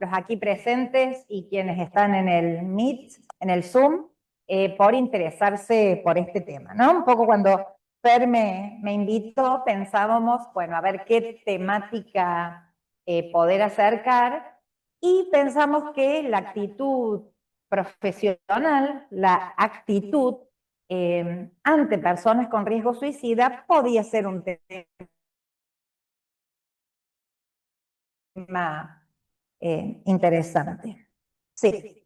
los aquí presentes y quienes están en el Meet, en el Zoom, por interesarse por este tema, ¿no? Un poco cuando Fer me invitó, pensábamos, bueno, a ver qué temática poder acercar, y pensamos que la actitud profesional, la actitud ante personas con riesgo suicida podía ser un tema interesante. Sí,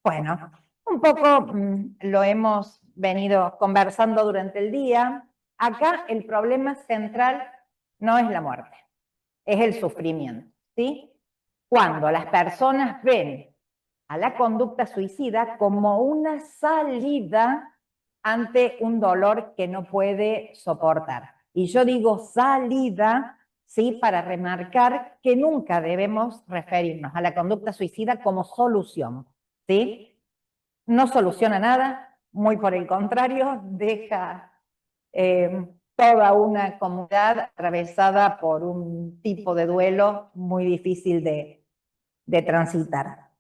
bueno, un poco lo hemos venido conversando durante el día. Acá el problema central no es la muerte, es el sufrimiento, ¿sí? Cuando las personas ven a la conducta suicida como una salida ante un dolor que no puede soportar. Y yo digo salida, ¿sí? Para remarcar que nunca debemos referirnos a la conducta suicida como solución, ¿sí? No soluciona nada, muy por el contrario, deja toda una comunidad atravesada por un tipo de duelo muy difícil de transitar.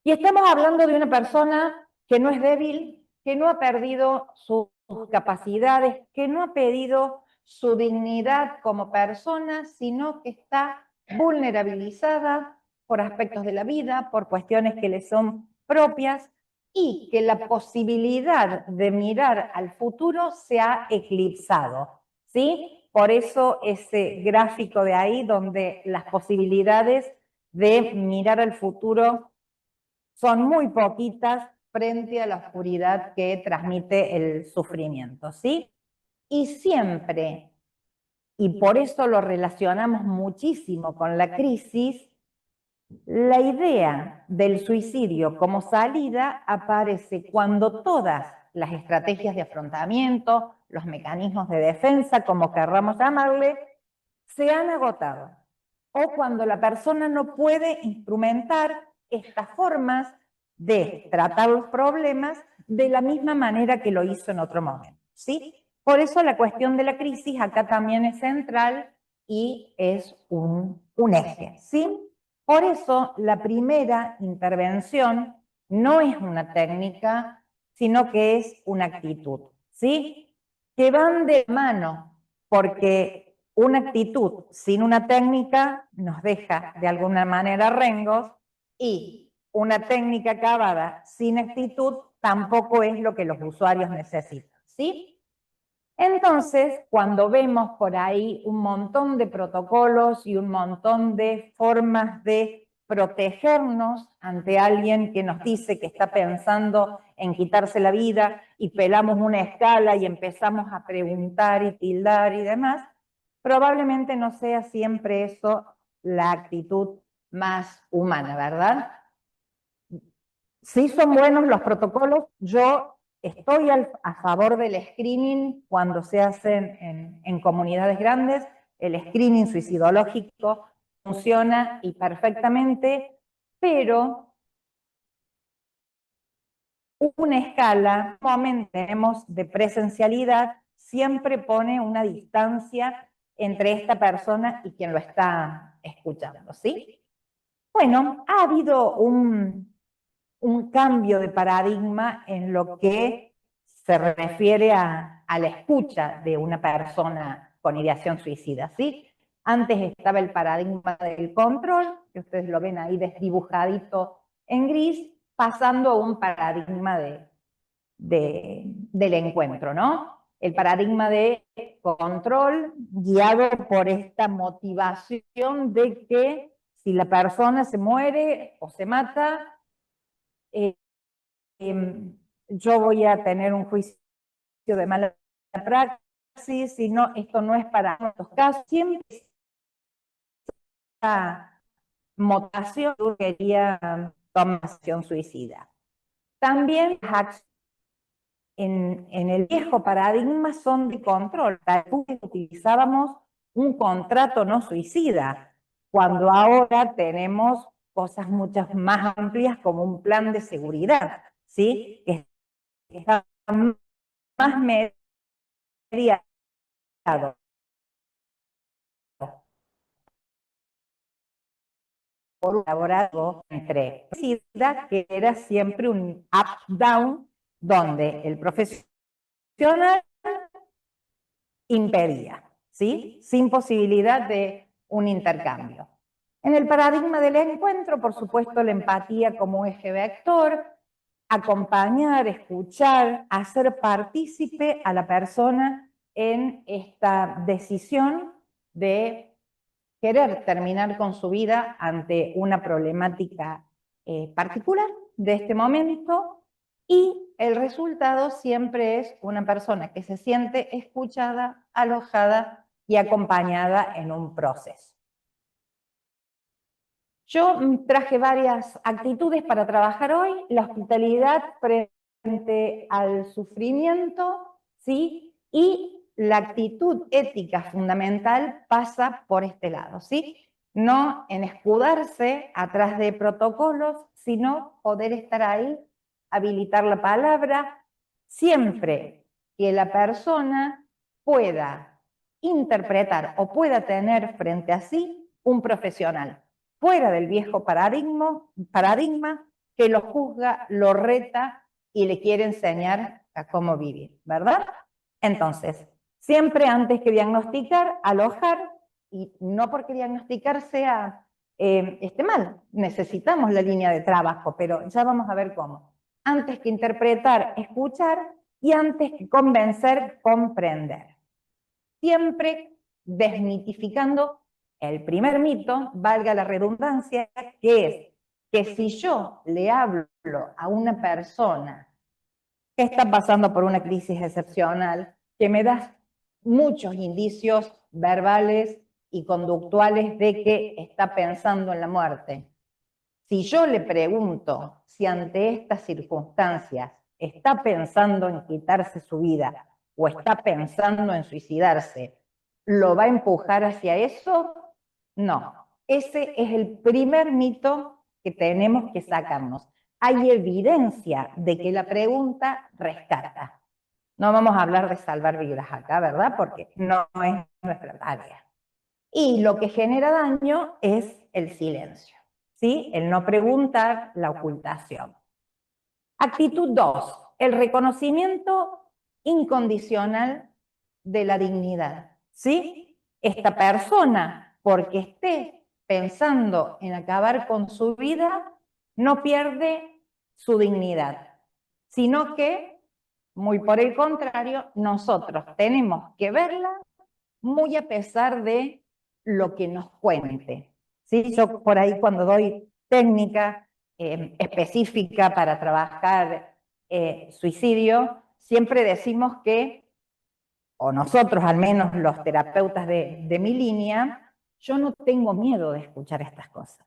Y estamos hablando de una persona que no es débil, que no ha perdido sus capacidades, que no ha perdido su dignidad como persona, sino que está vulnerabilizada por aspectos de la vida, por cuestiones que le son propias, y que la posibilidad de mirar al futuro se ha eclipsado, ¿sí? Por eso ese gráfico de ahí donde las posibilidades de mirar al futuro son muy poquitas frente a la oscuridad que transmite el sufrimiento, ¿sí? Y siempre, y por eso lo relacionamos muchísimo con la crisis, la idea del suicidio como salida aparece cuando todas las estrategias de afrontamiento, los mecanismos de defensa, como querramos llamarle, se han agotado. O cuando la persona no puede instrumentar estas formas de tratar los problemas de la misma manera que lo hizo en otro momento, ¿sí? Por eso la cuestión de la crisis acá también es central y es un eje, ¿sí? Por eso la primera intervención no es una técnica, sino que es una actitud, ¿sí? Que van de mano, porque una actitud sin una técnica nos deja de alguna manera rengos, y una técnica acabada sin actitud tampoco es lo que los usuarios necesitan, ¿sí? Entonces, cuando vemos por ahí un montón de protocolos y un montón de formas de protegernos ante alguien que nos dice que está pensando en quitarse la vida, y pelamos una escala y empezamos a preguntar y tildar y demás, probablemente no sea siempre eso la actitud más humana, ¿verdad? Sí son buenos los protocolos. Yo estoy a favor del screening cuando se hacen en comunidades grandes. El screening suicidológico funciona y perfectamente, pero una escala, un momento tenemos de presencialidad, siempre pone una distancia entre esta persona y quien lo está escuchando, ¿sí? Bueno, ha habido un cambio de paradigma en lo que se refiere a la escucha de una persona con ideación suicida, ¿sí? Antes estaba el paradigma del control, que ustedes lo ven ahí desdibujadito en gris, pasando a un paradigma del encuentro, ¿no? El paradigma de control guiado por esta motivación de que si la persona se muere o se mata, eh, yo voy a tener un juicio de mala praxis, si no, esto no es para estos casos. Siempre esta motivación quería tomar acción suicida. También en el viejo paradigma son de control. Utilizábamos un contrato no suicida, cuando ahora tenemos cosas mucho más amplias como un plan de seguridad, ¿sí? Que está más mediado. por un laboratorio entre SIDA, que era siempre un up-down, donde el profesional impedía, ¿sí? Sin posibilidad de un intercambio. En el paradigma del encuentro, por supuesto, la empatía como eje vector, acompañar, escuchar, hacer partícipe a la persona en esta decisión de querer terminar con su vida ante una problemática particular de este momento, y el resultado siempre es una persona que se siente escuchada, alojada y acompañada en un proceso. Yo traje varias actitudes para trabajar hoy: la hospitalidad frente al sufrimiento, ¿sí? Y la actitud ética fundamental pasa por este lado, ¿sí? No en escudarse atrás de protocolos, sino poder estar ahí, habilitar la palabra, siempre que la persona pueda interpretar o pueda tener frente a sí un profesional fuera del viejo paradigma que lo juzga, lo reta y le quiere enseñar a cómo vivir, ¿verdad? Entonces, siempre antes que diagnosticar, alojar, y no porque diagnosticar sea esté mal, necesitamos la línea de trabajo, pero ya vamos a ver cómo. Antes que interpretar, escuchar, y antes que convencer, comprender. Siempre desmitificando el primer mito, valga la redundancia, que es que si yo le hablo a una persona que está pasando por una crisis excepcional, que me da muchos indicios verbales y conductuales de que está pensando en la muerte, si yo le pregunto si ante estas circunstancias está pensando en quitarse su vida o está pensando en suicidarse, ¿lo va a empujar hacia eso? No. Ese es el primer mito que tenemos que sacarnos. Hay evidencia de que la pregunta rescata. No vamos a hablar de salvar vidas acá, ¿verdad? Porque no es nuestra tarea. Y lo que genera daño es el silencio, ¿sí? El no preguntar, la ocultación. Actitud 2, el reconocimiento incondicional de la dignidad, ¿sí? Esta persona, porque esté pensando en acabar con su vida, no pierde su dignidad, sino que, muy por el contrario, nosotros tenemos que verla muy a pesar de lo que nos cuente. ¿Sí? Yo por ahí cuando doy técnica específica para trabajar suicidio, siempre decimos que, o nosotros al menos los terapeutas de mi línea, yo no tengo miedo de escuchar estas cosas.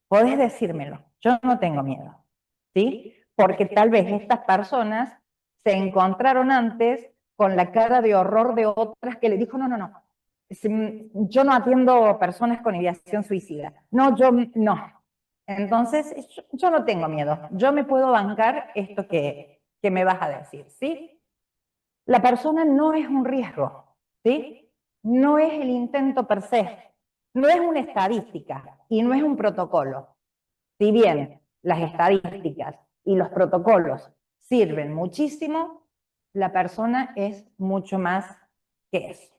Podés decírmelo, yo no tengo miedo, ¿sí? Porque tal vez estas personas se encontraron antes con la cara de horror de otras que le dijo, no, no, no, yo no atiendo personas con ideación suicida. No, yo no. Entonces, yo no tengo miedo, yo me puedo bancar esto que me vas a decir, ¿sí? La persona no es un riesgo, ¿sí? No es el intento per se, no es una estadística y no es un protocolo. Si bien las estadísticas y los protocolos sirven muchísimo, la persona es mucho más que eso.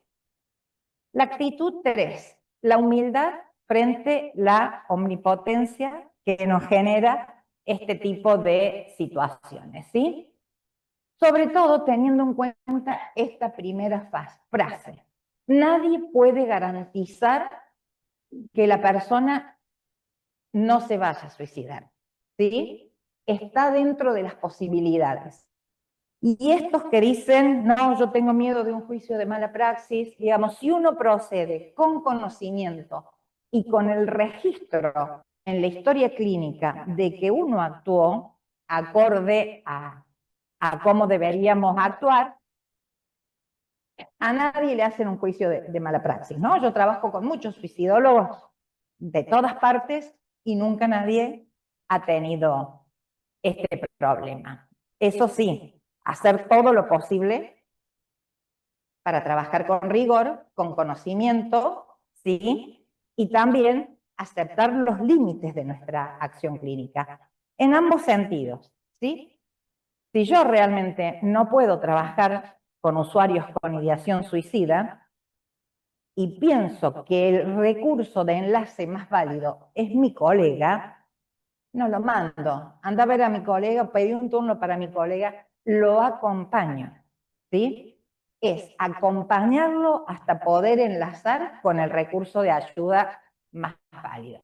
La actitud 3, la humildad frente a la omnipotencia que nos genera este tipo de situaciones, ¿sí? Sobre todo teniendo en cuenta esta primera frase. Nadie puede garantizar que la persona no se vaya a suicidar, ¿sí? Está dentro de las posibilidades. Y estos que dicen, no, yo tengo miedo de un juicio de mala praxis, digamos, si uno procede con conocimiento y con el registro en la historia clínica de que uno actuó acorde a cómo deberíamos actuar, a nadie le hacen un juicio de mala praxis, ¿no? Yo trabajo con muchos suicidólogos de todas partes y nunca nadie ha tenido este problema. Eso sí, hacer todo lo posible para trabajar con rigor, con conocimiento, ¿sí? Y también aceptar los límites de nuestra acción clínica, en ambos sentidos, ¿sí? Si yo realmente no puedo trabajar con usuarios con ideación suicida y pienso que el recurso de enlace más válido es mi colega, no lo mando. Anda a ver a mi colega, pedí un turno para mi colega, lo acompaño, ¿sí? Es acompañarlo hasta poder enlazar con el recurso de ayuda más válido.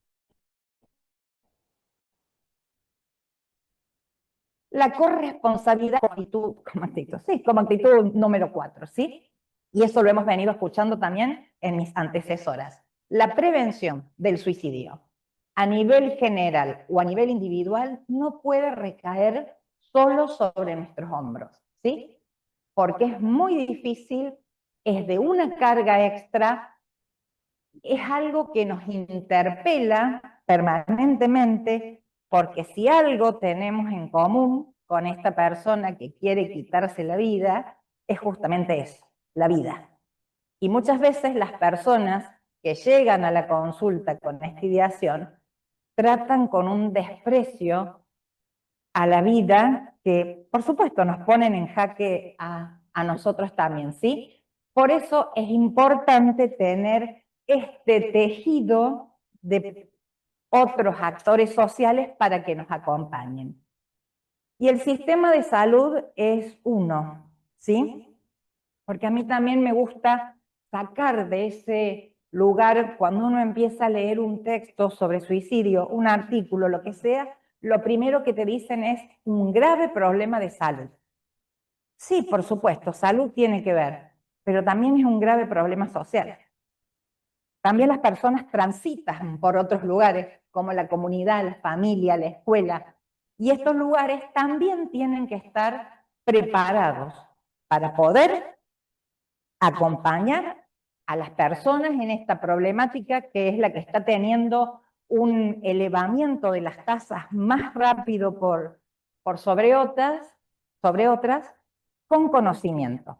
La corresponsabilidad como actitud número 4, ¿sí? Y eso lo hemos venido escuchando también en mis antecesoras. La prevención del suicidio, a nivel general o a nivel individual, no puede recaer solo sobre nuestros hombros, ¿sí? Porque es muy difícil, es de una carga extra, es algo que nos interpela permanentemente, porque si algo tenemos en común con esta persona que quiere quitarse la vida, es justamente eso, la vida. Y muchas veces las personas que llegan a la consulta con esta ideación tratan con un desprecio a la vida que, por supuesto, nos ponen en jaque a nosotros también, ¿sí? Por eso es importante tener este tejido de otros actores sociales para que nos acompañen. Y el sistema de salud es uno, ¿sí? Porque a mí también me gusta sacar de ese lugar, cuando uno empieza a leer un texto sobre suicidio, un artículo, lo que sea, lo primero que te dicen es un grave problema de salud. Sí, por supuesto, salud tiene que ver, pero también es un grave problema social. También las personas transitan por otros lugares, como la comunidad, la familia, la escuela, y estos lugares también tienen que estar preparados para poder acompañar a las personas en esta problemática que es la que está teniendo un elevamiento de las tasas más rápido por sobre otras, con conocimiento.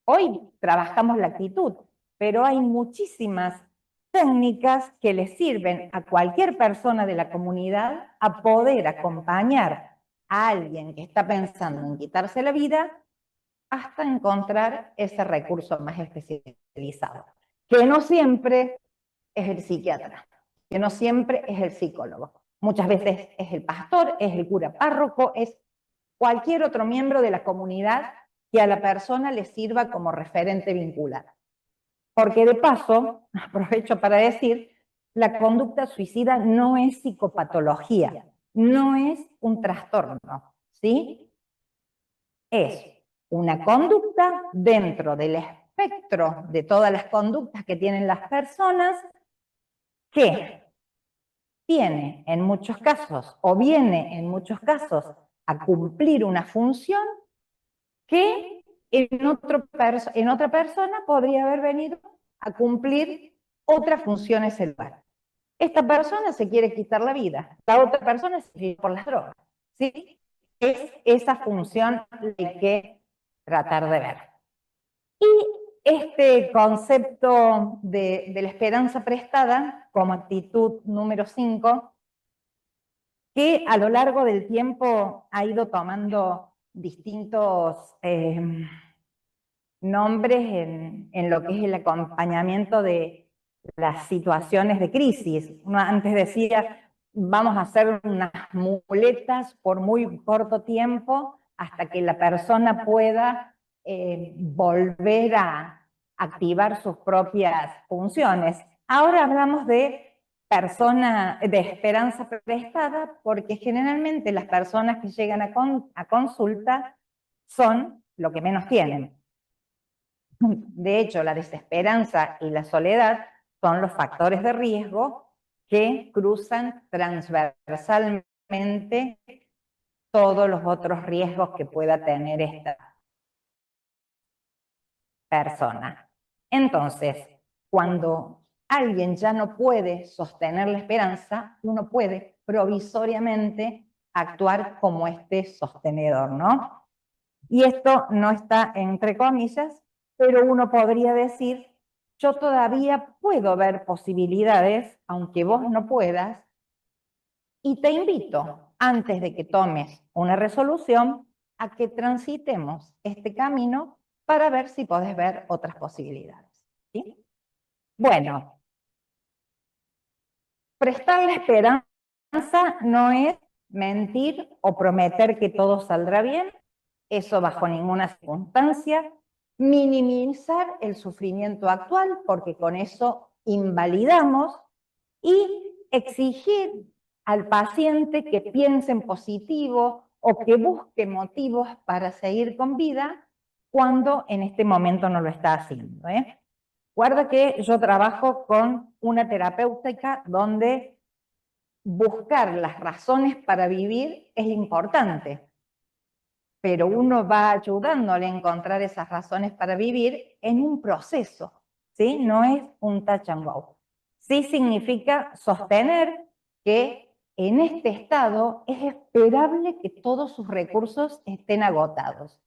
Hoy trabajamos la actitud, pero hay muchísimas técnicas que le sirven a cualquier persona de la comunidad a poder acompañar a alguien que está pensando en quitarse la vida hasta encontrar ese recurso más especializado, que no siempre es el psiquiatra, que no siempre es el psicólogo. Muchas veces es el pastor, es el cura párroco, es cualquier otro miembro de la comunidad que a la persona le sirva como referente vincular. Porque de paso, aprovecho para decir, la conducta suicida no es psicopatología, no es un trastorno, ¿sí? Es una conducta dentro del espectro de todas las conductas que tienen las personas que tiene en muchos casos o viene en muchos casos a cumplir una función que en otra persona podría haber venido a cumplir otras funciones celular. Esta persona se quiere quitar la vida, la otra persona se quiere por las drogas, ¿sí? Es esa función la que hay que tratar de ver. Y este concepto de la esperanza prestada como actitud número 5, que a lo largo del tiempo ha ido tomando distintos nombres en lo que es el acompañamiento de las situaciones de crisis. Uno antes decía, vamos a hacer unas muletas por muy corto tiempo hasta que la persona pueda volver a activar sus propias funciones. Ahora hablamos de de esperanza prestada, porque generalmente las personas que llegan a consulta son lo que menos tienen. De hecho, la desesperanza y la soledad son los factores de riesgo que cruzan transversalmente todos los otros riesgos que pueda tener esta persona. Entonces, cuando alguien ya no puede sostener la esperanza, uno puede provisoriamente actuar como este sostenedor, ¿no? Y esto no está entre comillas, pero uno podría decir yo todavía puedo ver posibilidades, aunque vos no puedas, y te invito, antes de que tomes una resolución, a que transitemos este camino para ver si podés ver otras posibilidades. ¿Sí? Bueno, prestar la esperanza no es mentir o prometer que todo saldrá bien, eso bajo ninguna circunstancia, minimizar el sufrimiento actual, porque con eso invalidamos, y exigir al paciente que piense en positivo o que busque motivos para seguir con vida cuando en este momento no lo está haciendo. Guarda que yo trabajo con una terapéutica donde buscar las razones para vivir es importante, pero uno va ayudándole a encontrar esas razones para vivir en un proceso, ¿sí? No es un touch and go. Sí significa sostener que en este estado es esperable que todos sus recursos estén agotados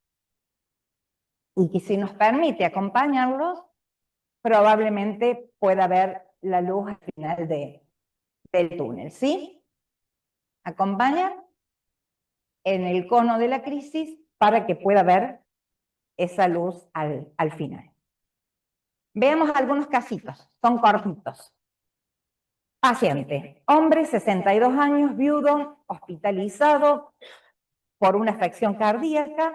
y que si nos permite acompañarlos, probablemente pueda ver la luz al final del túnel, ¿sí? Acompaña en el cono de la crisis para que pueda ver esa luz al final. Veamos algunos casitos, son cortitos. Paciente, hombre, 62 años, viudo, hospitalizado por una afección cardíaca.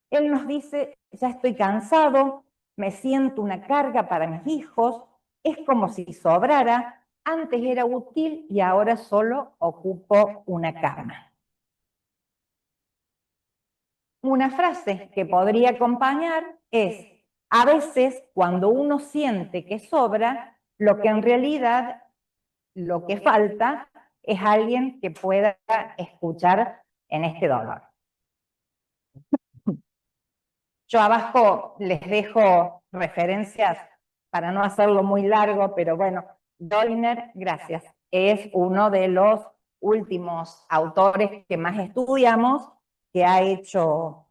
Él nos dice, ya estoy cansado, me siento una carga para mis hijos, es como si sobrara, antes era útil y ahora solo ocupo una cama. Una frase que podría acompañar es, a veces cuando uno siente que sobra, lo que en realidad lo que falta es alguien que pueda escuchar en este dolor. Yo abajo les dejo referencias para no hacerlo muy largo, pero bueno, Dollner, gracias, es uno de los últimos autores que más estudiamos, que ha hecho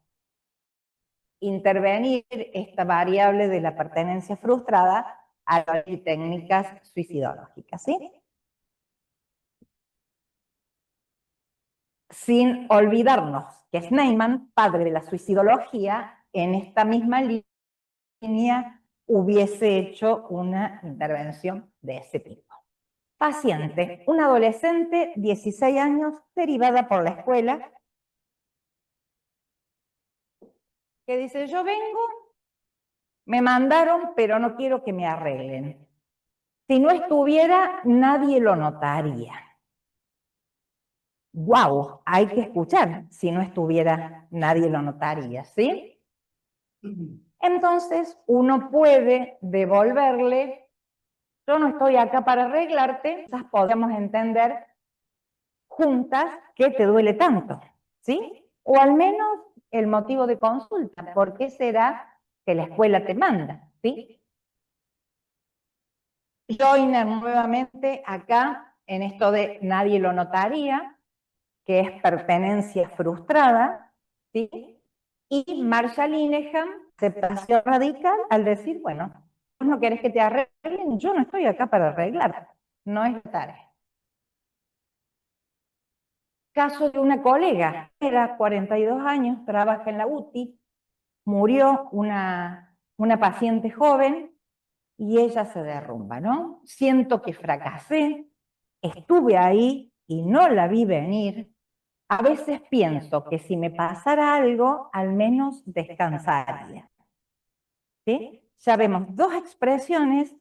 intervenir esta variable de la pertenencia frustrada a las técnicas suicidológicas, ¿sí? Sin olvidarnos que Schneemann, padre de la suicidología, en esta misma línea hubiese hecho una intervención de ese tipo. Paciente, una adolescente, 16 años, derivada por la escuela, que dice, yo vengo, me mandaron, pero no quiero que me arreglen. Si no estuviera, nadie lo notaría. ¡Guau! Hay que escuchar. Si no estuviera, nadie lo notaría, ¿sí? Entonces, uno puede devolverle, yo no estoy acá para arreglarte, quizás podemos entender juntas qué te duele tanto, ¿sí? O al menos el motivo de consulta, ¿por qué será que la escuela te manda, ¿sí? Joyner nuevamente acá, en esto de nadie lo notaría, que es pertenencia frustrada, ¿sí? Y Marshall Linehan, aceptación radical, al decir, bueno, vos no querés que te arreglen, yo no estoy acá para arreglar, no es tarea. Caso de una colega, era 42 años, trabaja en la UTI, murió una paciente joven y ella se derrumba, ¿no? Siento que fracasé, estuve ahí y no la vi venir. A veces pienso que si me pasara algo, al menos descansaría. ¿Sí? Ya vemos dos expresiones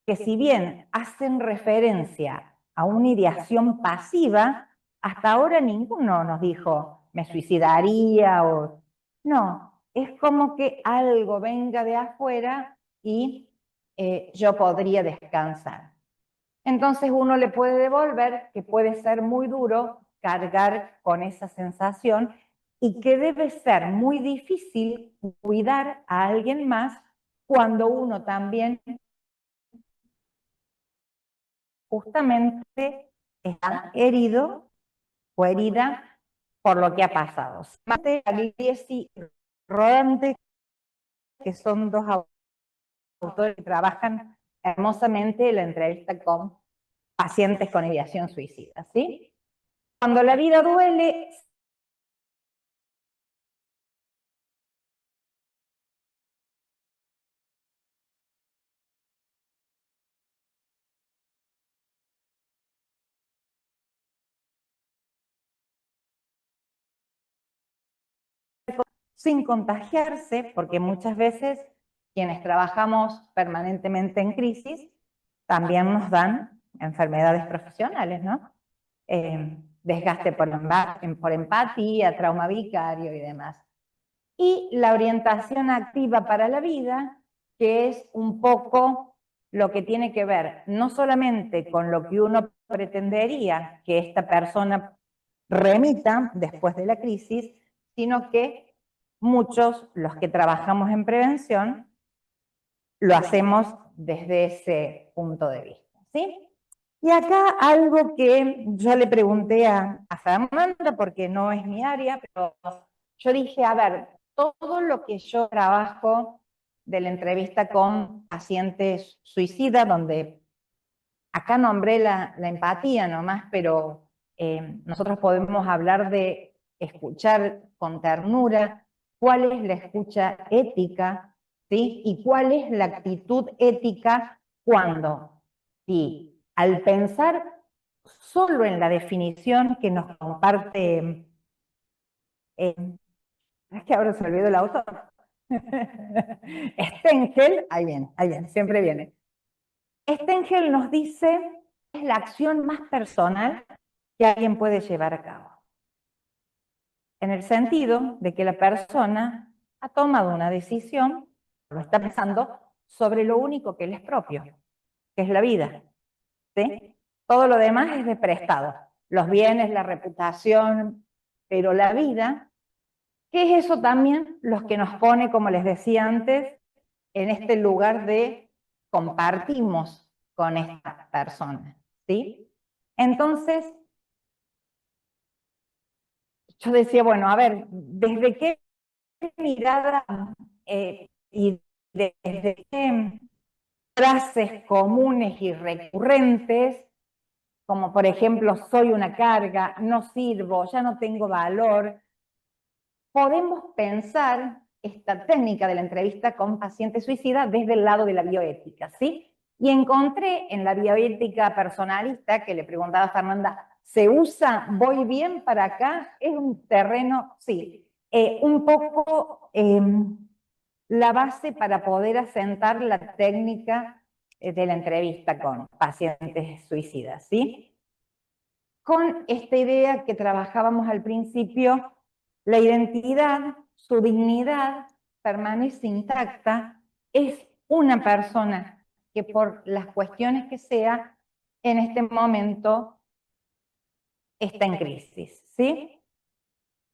que si bien hacen referencia a una ideación pasiva, hasta ahora ninguno nos dijo, me suicidaría o... No, es como que algo venga de afuera y yo podría descansar. Entonces uno le puede devolver que puede ser muy duro cargar con esa sensación y que debe ser muy difícil cuidar a alguien más cuando uno también justamente está herido o herida por lo que ha pasado. Mate, Agliesi y Rodante, que son dos autores que trabajan hermosamente la entrevista con pacientes con ideación suicida, ¿sí? Cuando la vida duele, sin contagiarse, porque muchas veces quienes trabajamos permanentemente en crisis también nos dan enfermedades profesionales, ¿no? Desgaste por empatía, trauma vicario y demás. Y la orientación activa para la vida, que es un poco lo que tiene que ver no solamente con lo que uno pretendería que esta persona remita después de la crisis, sino que muchos, los que trabajamos en prevención, lo hacemos desde ese punto de vista, ¿sí? Y acá algo que yo le pregunté a Fernanda, porque no es mi área, pero yo dije, a ver, todo lo que yo trabajo de la entrevista con pacientes suicidas, donde acá nombré la empatía nomás, pero nosotros podemos hablar de escuchar con ternura, cuál es la escucha ética, ¿sí? Y cuál es la actitud ética cuando, sí, al pensar solo en la definición que nos comparte, es que ahora se olvidó el autor, Stengel, ahí viene, siempre viene. Stengel nos dice es la acción más personal que alguien puede llevar a cabo. En el sentido de que la persona ha tomado una decisión, lo está pensando sobre lo único que le es propio, que es la vida. ¿Sí? Todo lo demás es de prestado. Los bienes, la reputación, pero la vida, que es eso también lo que nos pone, como les decía antes, en este lugar de compartimos con esta persona. ¿Sí? Entonces, yo decía, bueno, a ver, ¿desde qué mirada y desde qué frases comunes y recurrentes, como por ejemplo, soy una carga, no sirvo, ya no tengo valor, podemos pensar esta técnica de la entrevista con pacientes suicidas desde el lado de la bioética, ¿sí? Y encontré en la bioética personalista, que le preguntaba a Fernanda, ¿se usa, voy bien para acá? Es un terreno, sí, un poco la base para poder asentar la técnica de la entrevista con pacientes suicidas, ¿sí? Con esta idea que trabajábamos al principio, la identidad, su dignidad permanece intacta, es una persona que por las cuestiones que sea, en este momento está en crisis, ¿sí?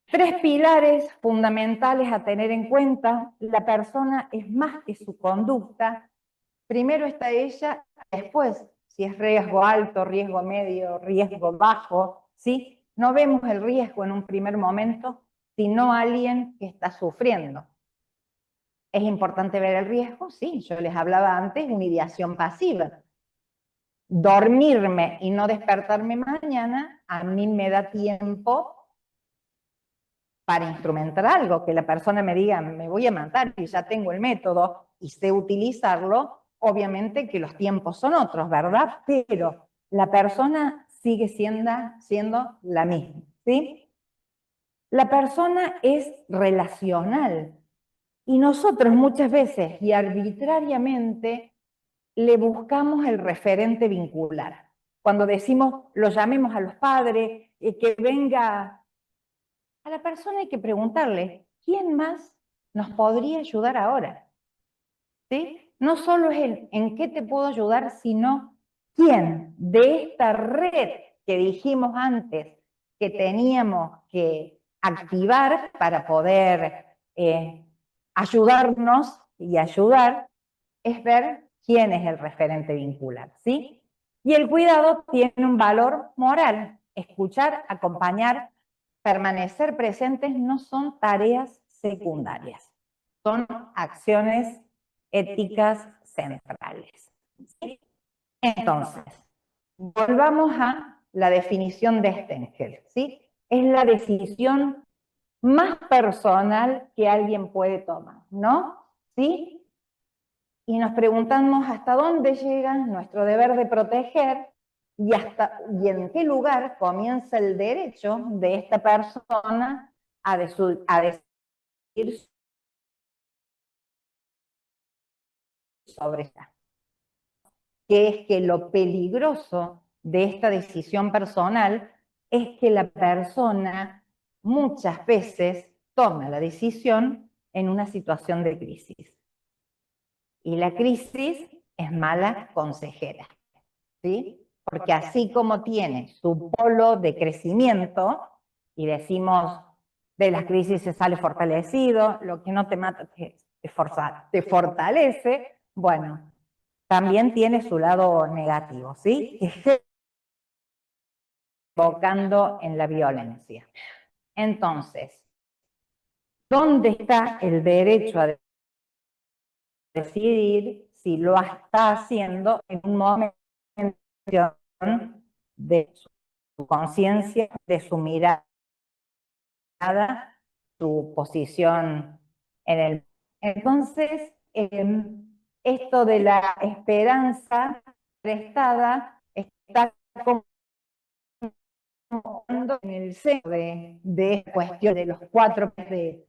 3 pilares fundamentales a tener en cuenta. La persona es más que su conducta. Primero está ella, después, si es riesgo alto, riesgo medio, riesgo bajo, ¿sí? No vemos el riesgo en un primer momento, sino alguien que está sufriendo. ¿Es importante ver el riesgo? Sí, yo les hablaba antes de una ideación pasiva. Dormirme y no despertarme mañana, a mí me da tiempo para instrumentar algo, que la persona me diga, me voy a matar y ya tengo el método y sé utilizarlo, obviamente que los tiempos son otros, ¿verdad? Pero la persona sigue siendo la misma, ¿sí? La persona es relacional y nosotros muchas veces y arbitrariamente le buscamos el referente vincular. Cuando decimos, lo llamemos a los padres, que venga a la persona hay que preguntarle, ¿quién más nos podría ayudar ahora? ¿Sí? No solo es el en qué te puedo ayudar, sino quién de esta red que dijimos antes que teníamos que activar para poder ayudarnos y ayudar, es ver quién es el referente vincular, ¿sí? Y el cuidado tiene un valor moral. Escuchar, acompañar, permanecer presentes no son tareas secundarias, son acciones éticas centrales. ¿Sí? Entonces, volvamos a la definición de Stengel, ¿sí? Es la decisión más personal que alguien puede tomar, ¿no? ¿Sí? Y nos preguntamos hasta dónde llega nuestro deber de proteger y en qué lugar comienza el derecho de esta persona a decidir sobre esta. Que es que lo peligroso de esta decisión personal es que la persona muchas veces toma la decisión en una situación de crisis. Y la crisis es mala consejera, ¿sí? Porque así como tiene su polo de crecimiento, y decimos, de las crisis se sale fortalecido, lo que no te mata te fortalece, bueno, también tiene su lado negativo, ¿sí? Que enfocando en la violencia. Entonces, ¿dónde está el derecho a decidir si lo está haciendo en un momento de su conciencia, de su mirada, su posición en el... Entonces, esto de la esperanza prestada está como en el centro de esta cuestión de los 4 P's